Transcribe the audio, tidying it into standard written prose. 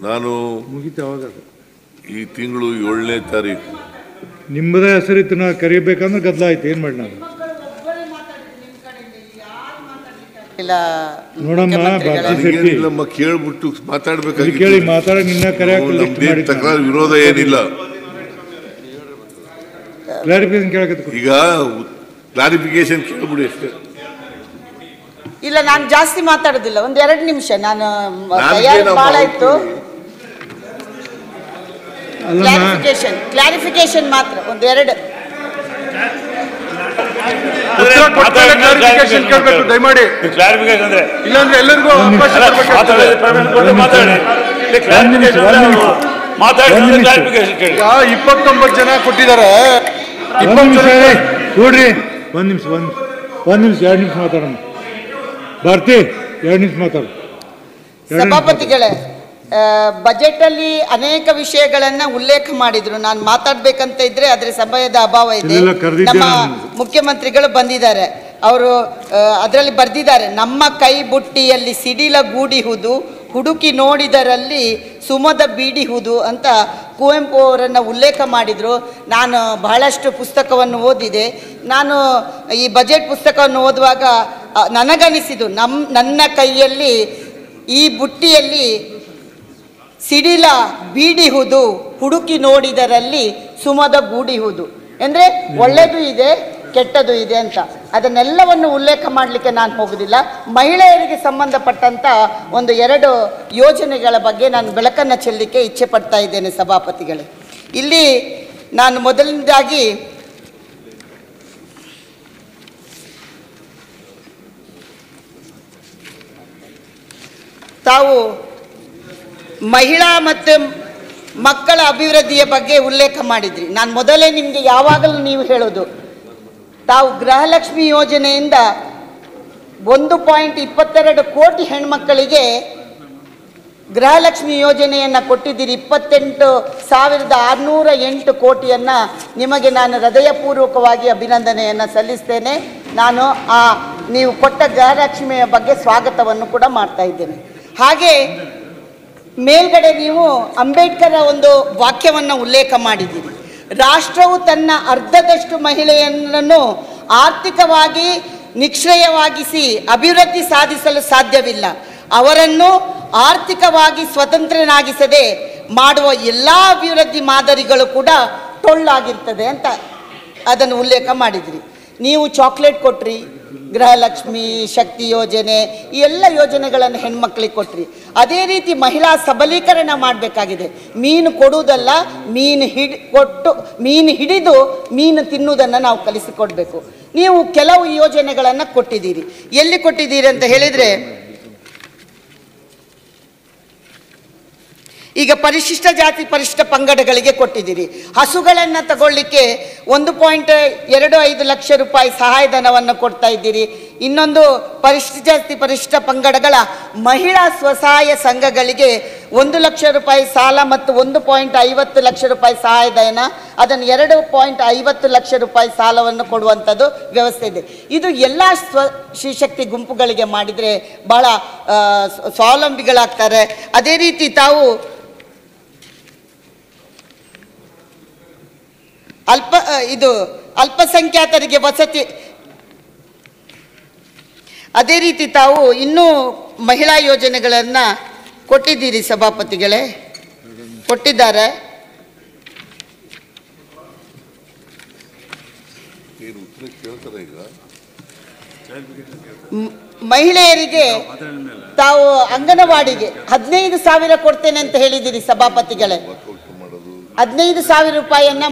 ನಾನು ಮುಗಿತಾವಾಗ ಈ ತಿಂಗಳು 7ನೇ ತಾರೀಕು ನಿಮ್ಮದೇ ಹೆಸರಿತ್ತು ನಾ ಕರಿಬೇಕಂದ್ರೆ ಗದ್ದಲ ಆಯ್ತು. ಏನು ಮಾಡಿ ನಾನು ನೋಡಮ್ಮ ಕೇಳ್ಬಿಟ್ಟು ಮಾತಾಡ್ಬೇಕಾಗಿ ಕೇಳಿ ಮಾತಾಡ ನಿನ್ನ ಕರೆಯಾಕ ತಕರಾರು ವಿರೋಧ ಏನಿಲ್ಲ. ಕ್ಲಾರಿಫಿಕೇಶನ್ ಕೇಳಕತ್ತ ಈಗ ಕ್ಲಾರಿಫಿಕೇಶನ್ ಕೇಳ್ಬಿಡಿ ಅಷ್ಟೇ. ಇಲ್ಲ ನಾನು ಜಾಸ್ತಿ ಮಾತಾಡೋದಿಲ್ಲ, 1-2 ನಿಮಿಷ. ನಾನು ಭಾಳ ಇತ್ತು. ಕ್ಲಾರಿಫಿಕೇಶನ್ ಮಾತ್ರ 1-2. ಕ್ಲಾರಿಫಿಕೇಶನ್ ಕೇಳಬೇಕು ದಯಮಾಡಿ. ಕ್ಲಾರಿಫಿಕೇಶನ್ ಅಂದ್ರೆ ಇಲ್ಲಾಂದ್ರೆ ಎಲ್ಲರಿಗೂ ಅವಕಾಶ ಮಾತಾಡಿ. 29 ಜನ ಕೊಟ್ಟಿದ್ದಾರೆ. ನೋಡ್ರಿ, ಒಂದು ನಿಮಿಷ 2 ನಿಮಿಷ ಮಾತಾಡೋಣ. ಭಾರತಿ 2 ನಿಮಿಷ ಮಾತಾಡ. ಸಭಾಪತಿಗಳೇ, ಬಜೆಟ್ ಅಲ್ಲಿ ಅನೇಕ ವಿಷಯಗಳನ್ನ ಉಲ್ಲೇಖ ಮಾಡಿದ್ರು. ನಾನು ಮಾತಾಡ್ಬೇಕಂತ ಇದ್ರೆ ಅದ್ರ ಸಮಯದ ಅಭಾವ ಇದೆ. ನಮ್ಮ ಮುಖ್ಯಮಂತ್ರಿಗಳು ಬಂದಿದ್ದಾರೆ, ಅವರು ಅದರಲ್ಲಿ ಬರ್ದಿದ್ದಾರೆ, ನಮ್ಮ ಕೈ ಬುಟ್ಟಿಯಲ್ಲಿ ಸಿಡಿಲ ಗೂಡಿಹುದು, ಹುಡುಕಿ ನೋಡಿದರಲ್ಲಿ ಸುಮದ ಬೀಡಿಹುದು ಅಂತ ಕುವೆಂಪು ಅವರನ್ನು ಉಲ್ಲೇಖ ಮಾಡಿದರು. ನಾನು ಬಹಳಷ್ಟು ಪುಸ್ತಕವನ್ನು ಓದಿದೆ. ನಾನು ಈ ಬಜೆಟ್ ಪುಸ್ತಕವನ್ನು ಓದುವಾಗ ನನಗನಿಸಿದ್ದು, ನನ್ನ ಕೈಯಲ್ಲಿ ಈ ಬುಟ್ಟಿಯಲ್ಲಿ ಸಿಡಿಲ ಬೀಡಿಹುದು, ಹುಡುಕಿ ನೋಡಿದರಲ್ಲಿ ಸುಮದ ಗೂಡಿಹುದು. ಅಂದರೆ ಒಳ್ಳೆಯದು ಇದೆ, ಕೆಟ್ಟದು ಇದೆ ಅಂತ. ಅದನ್ನೆಲ್ಲವನ್ನು ಉಲ್ಲೇಖ ಮಾಡಲಿಕ್ಕೆ ನಾನು ಹೋಗೋದಿಲ್ಲ. ಮಹಿಳೆಯರಿಗೆ ಸಂಬಂಧಪಟ್ಟಂಥ 1-2 ಯೋಜನೆಗಳ ಬಗ್ಗೆ ನಾನು ಬೆಳಕನ್ನು ಚೆಲ್ಲಲಿಕ್ಕೆ ಇಚ್ಛೆ ಪಡ್ತಾ ಇದ್ದೇನೆ ಸಭಾಪತಿಗಳೇ. ಇಲ್ಲಿ ನಾನು ಮೊದಲನೇದಾಗಿ ತಾವು ಮಹಿಳಾ ಮತ್ತು ಮಕ್ಕಳ ಅಭಿವೃದ್ಧಿಯ ಬಗ್ಗೆ ಉಲ್ಲೇಖ ಮಾಡಿದ್ರಿ. ನಾನು ಮೊದಲೇ ನಿಮಗೆ ಯಾವಾಗಲೂ ನೀವು ಹೇಳೋದು, ತಾವು ಗೃಹಲಕ್ಷ್ಮಿ ಯೋಜನೆಯಿಂದ 1.22 ಕೋಟಿ ಹೆಣ್ಮಕ್ಕಳಿಗೆ ಗೃಹಲಕ್ಷ್ಮಿ ಯೋಜನೆಯನ್ನು ಕೊಟ್ಟಿದ್ದೀರಿ. 28,608 ಕೋಟಿಯನ್ನು ನಿಮಗೆ ನಾನು ಹೃದಯಪೂರ್ವಕವಾಗಿ ಅಭಿನಂದನೆಯನ್ನು ಸಲ್ಲಿಸ್ತೇನೆ. ನಾನು ನೀವು ಕೊಟ್ಟ ಗೃಹಲಕ್ಷ್ಮಿಯ ಬಗ್ಗೆ ಸ್ವಾಗತವನ್ನು ಕೂಡ ಮಾಡ್ತಾ ಇದ್ದೇನೆ. ಹಾಗೆ ಮೇಲ್ಗಡೆ ನೀವು ಅಂಬೇಡ್ಕರ್ ಒಂದು ವಾಕ್ಯವನ್ನು ಉಲ್ಲೇಖ ಮಾಡಿದ್ದೀರಿ. ರಾಷ್ಟ್ರವು ತನ್ನ ಅರ್ಧದಷ್ಟು ಮಹಿಳೆಯರನ್ನು ಆರ್ಥಿಕವಾಗಿ ನಿಷ್ಕ್ರಿಯವಾಗಿಸಿ ಅಭಿವೃದ್ಧಿ ಸಾಧಿಸಲು ಸಾಧ್ಯವಿಲ್ಲ. ಅವರನ್ನು ಆರ್ಥಿಕವಾಗಿ ಸ್ವತಂತ್ರನಾಗಿಸದೆ ಮಾಡುವ ಎಲ್ಲ ಅಭಿವೃದ್ಧಿ ಮಾದರಿಗಳು ಕೂಡ ಟೊಳ್ಳಾಗಿರ್ತದೆ ಅಂತ ಅದನ್ನು ಉಲ್ಲೇಖ ಮಾಡಿದ್ರಿ. ನೀವು ಚಾಕ್ಲೇಟ್ ಕೊಟ್ರಿ, ಗೃಹಲಕ್ಷ್ಮಿ, ಶಕ್ತಿ ಯೋಜನೆ, ಈ ಎಲ್ಲ ಯೋಜನೆಗಳನ್ನು ಹೆಣ್ಮಕ್ಳಿಗೆ ಕೊಟ್ರಿ. ಅದೇ ರೀತಿ ಮಹಿಳಾ ಸಬಲೀಕರಣ ಮಾಡಬೇಕಾಗಿದೆ. ಮೀನು ಕೊಡುವುದಲ್ಲ, ಮೀನು ಹಿಡಿದು ಮೀನು ತಿನ್ನುವುದನ್ನು ನಾವು ಕಲಿಸಿಕೊಡ್ಬೇಕು. ನೀವು ಕೆಲವು ಯೋಜನೆಗಳನ್ನು ಕೊಟ್ಟಿದ್ದೀರಿ. ಎಲ್ಲಿ ಕೊಟ್ಟಿದ್ದೀರಿ ಅಂತ ಹೇಳಿದರೆ, ಈಗ ಪರಿಶಿಷ್ಟ ಜಾತಿ ಪರಿಶಿಷ್ಟ ಪಂಗಡಗಳಿಗೆ ಕೊಟ್ಟಿದ್ದೀರಿ. ಹಸುಗಳನ್ನು ತಗೊಳ್ಳಿಕ್ಕೆ 1.25 ಲಕ್ಷ ರೂಪಾಯಿ ಸಹಾಯಧನವನ್ನು ಕೊಡ್ತಾ ಇದ್ದೀರಿ. ಇನ್ನೊಂದು ಪರಿಶಿಷ್ಟ ಜಾತಿ ಪರಿಶಿಷ್ಟ ಪಂಗಡಗಳ ಮಹಿಳಾ ಸ್ವಸಹಾಯ ಸಂಘಗಳಿಗೆ 1 ಲಕ್ಷ ರೂಪಾಯಿ ಸಾಲ ಮತ್ತು 1.50 ಲಕ್ಷ ರೂಪಾಯಿ ಸಹಾಯಧನ, ಅದನ್ನು 2.50 ಲಕ್ಷ ರೂಪಾಯಿ ಸಾಲವನ್ನು ಕೊಡುವಂಥದ್ದು ವ್ಯವಸ್ಥೆ ಇದೆ. ಇದು ಎಲ್ಲ ಶ್ರೀಶಕ್ತಿ ಗುಂಪುಗಳಿಗೆ ಮಾಡಿದರೆ ಬಹಳ ಸ್ವಾವಲಂಬಿಗಳಾಗ್ತಾರೆ. ಅದೇ ರೀತಿ ತಾವು ಅಲ್ಪಸಂಖ್ಯಾತರಿಗೆ ವಸತಿ, ಅದೇ ರೀತಿ ತಾವು ಇನ್ನೂ ಮಹಿಳಾ ಯೋಜನೆಗಳನ್ನು ಕೊಟ್ಟಿದ್ದೀರಿ ಸಭಾಪತಿಗಳೇ, ಕೊಟ್ಟಿದ್ದಾರೆ. ಮಹಿಳೆಯರಿಗೆ ತಾವು ಅಂಗನವಾಡಿಗೆ 15,000 ಕೊಡ್ತೇನೆ ಅಂತ ಹೇಳಿದ್ದೀರಿ ಸಭಾಪತಿಗಳೇ. 15,000 ರೂಪಾಯಿಯನ್ನ